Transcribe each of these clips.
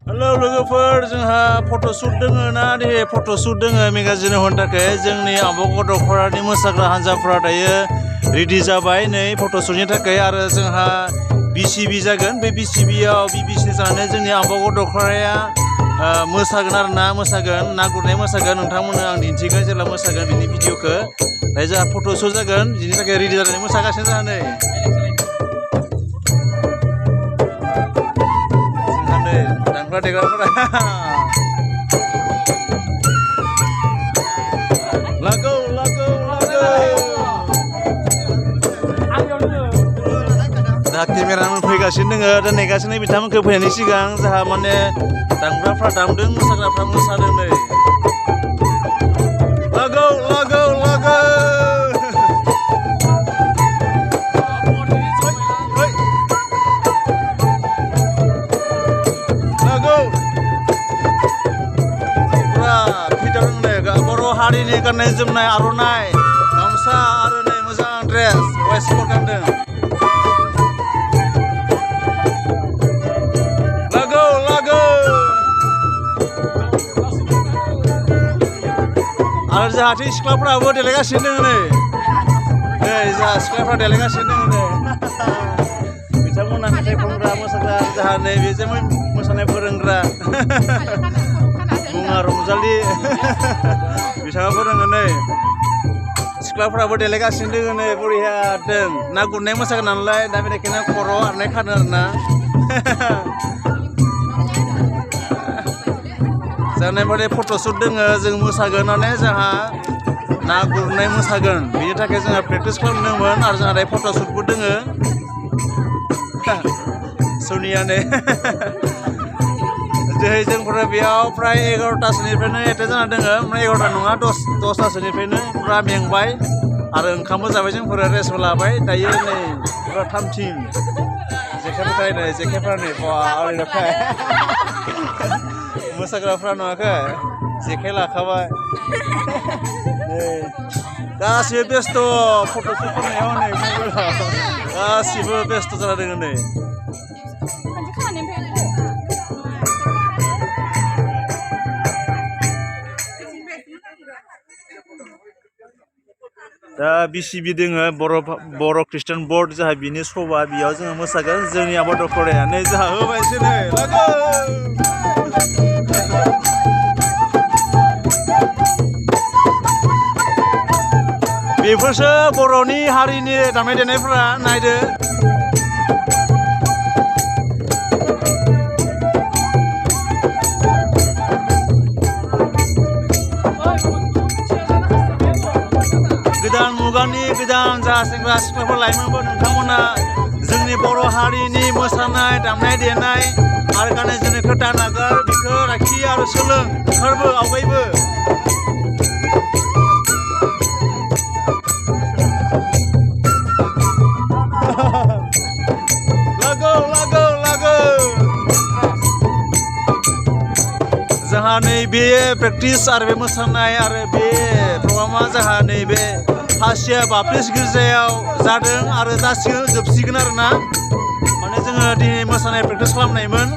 hello लोगोफोर जोंहा photoshoot दोङो ना दे फट'शुट दोङो मेगाजिन होनो थाखाय जोंनि आब' गथ'फोरनि मोसाग्रा हान्जाफोरा दायो रेडि जाबाय नै फट'शुटनि थाखाय आरो जोंहा बिसिबि जागोन बे बिसिबियाव बिबिसि जानानै जोंनि आब' गथ'फोरा मोसागोन आरो मोसागोन ना गुरनाय मोसागोन नोंथांमोननो आं दिन्थिगोन जेब्ला मोसागोन बिनि भिडिअखौ दायो जोंहा फट'शुट जागोन बिनि थाखाय रेडि जानानै मोसागासिनो जोंहा नै दामग्रा देग्राफोरा लागौ लागौ लागौ दा केमेरामोन फैगासिनो दोङो दा नेगासिनो बिथांमोनखौ फैनायनि सिगां जोंहा माने दामग्राफ्रा दामदों मोसाग्राफ्रा मोसादों नै लागौ लागौ लागौ बर' हारिनि गाननाय जोमनाय आर'नाइ गामसा आरो नै मोजां ड्रेस वेस्टकट गानदों लागौ लागौ आरो जाहाथे सिख्लाफ्राबो देलायगासिनो दङ नै जोंहा सिख्लाफ्रा देलायगासिनो दङ नै बिथांमोना मेथाइ खनग्रा मोसाग्रा जोंहा नै बेजों मोसानाय फोरोंग्रा मुङा रंजालि बिथाङा फोरोङो नै सिख्लाफ्राबो देलायगासिनो दोङो नै बरिया दों ना गुरनाय मोसागोन नालाय दा बेनिखायनो खर' आरनाय खानो आरोना जानाय बादि फट'शुट दोङो जों मोसागोन माने जोंहा ना गुरनाय मोसागोन बेनि थाखाय जोंहा प्रेक्टिस खालामदोंमोन आरो जोंहा दायो फट'शुटबो दोङो सनियानो दिनै जोंफोरा बेयाव फ्राय 11थासोनिफ्रायनो एटेन्ड जाना दोङो ओमफ्राय 11था नङा 10थासोनिफ्रायनो फुरा मेंबाय आरो ओंखामबो जाबाय जोंफोरा रेस्टबो लाबाय दायो नै फुरा थामथिम जेखाइफोर नै जेखाइफ्रा नै ओरैनोखाय मोसाग्राफ्रा नुवाखै जेखाइ लाखाबाय नै गासिबो बेस्थ' फट'शुट खालामनायाव नै मबाइलाव गासिबो बेस्थ' जाना दोङो नै दा बिसिबि दोङो बर' ख्रिस्टान बर्ड जोंहा बिनि सभा बेयाव जोङो मोसागोन जोंनि आबाद दख'राया नै जोंहा होबायसो नै लागौ बेफोरसो बर'नि हारिनि दामनाय देनायफोरा नायदो गोदान मुगानि गोदान जा सेंग्रा सिख्लाफोर लाइमोनफोर नोंथांमोना जोंनि बर' हारिनि मोसानाय दामनाय देनाय आरो गाननाय जोमनायखौ दानागार बेखौ लाखि आरो सोलों ओंखारबो आवगायबो लागौ लागौ लागौ जोंहा नैबे प्रेक्टिस आरो बे मोसानाय आरो बे प्रग्रामा जोंहा नैबे खासिया बाप्टिस्ट गिर्जायाव जादों आरो जासिगोन जोबसिगोन आरोना माने जोङो दिनै मोसानाय प्रेक्टिस खालामनायमोन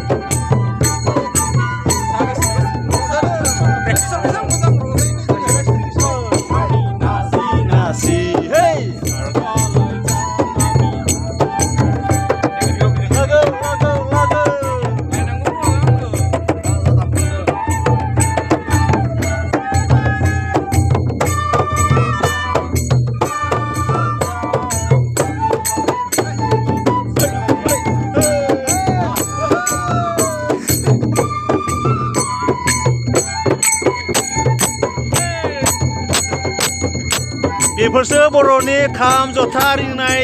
बेफोरसो बर'नि खाम जथा रिंनाय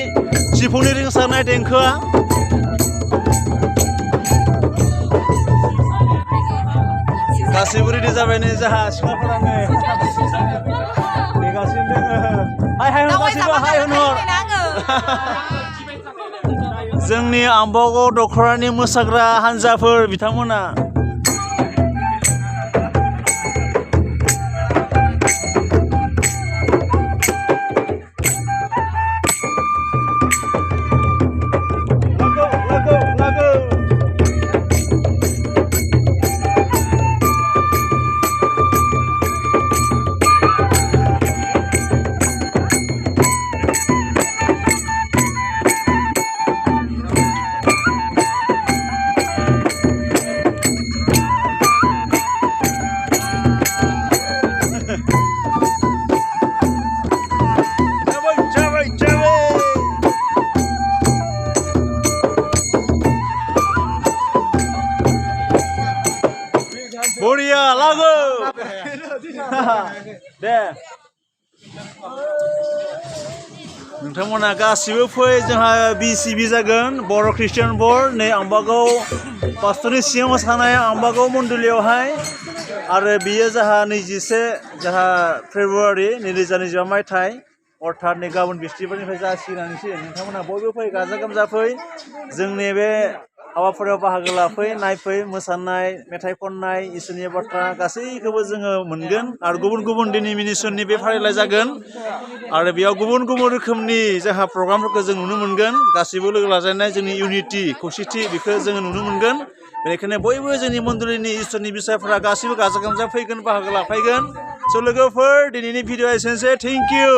सिफुंनि रिंसारनाय देंखोआ गासैबो रेडि जाबाय नै जोंहा सिख्लाफोरा नै नेगासिनो दोङो हाय हाय गासैबो हाय होनहर जोंनि आम्बाग दख'रानि मोसाग्रा हान्जाफोर बिथांमोना बरिया लागो दे नोंथांमोना गासिबो फै जोंहा BCB जागोन बर' ख्रिस्टियान बर नै आम्बागाव पास्टरनि सिङाव मोसानाय आम्बागाव मण्डलियावहाय आरो बियो जोंहा 21 जोंहा फेब्रुवारि 2025 मायथाइ अर्थात नै गाबोन बिस्थिबारनिफ्राय जासिगोनानोसै नोंथांमोना बयबो फै गाजा गोमजा फै जोंनि बे हाबाफारियाव बाहागो लाफै नायफै मोसानाय मेथाइ खननाय इसोरनि बाथ्रा गासैखौबो जोङो मोनगोन आरो गुबुन गुबुन डिनोमिनेसननि बे फारिलाइ जागोन आरो बेयाव गुबुन गुबुन रोखोमनि जोंहा प्रग्रामफोरखौ जों नुनो मोनगोन गासिबो लोगो लाज्लायनाय जोंनि इउनिटि खौसेथि बेखौ जोङो नुनो मोनगोन बेनिखायनो बयबो जोंनि मण्डलिनि इसोरनि बिसायफोरा गासिबो गाजा गोमजा फैगोन बाहागो लाफैगोन स' लोगोफोर दिनैनि भिडिअ'आ एसेनोसै थेंक इउ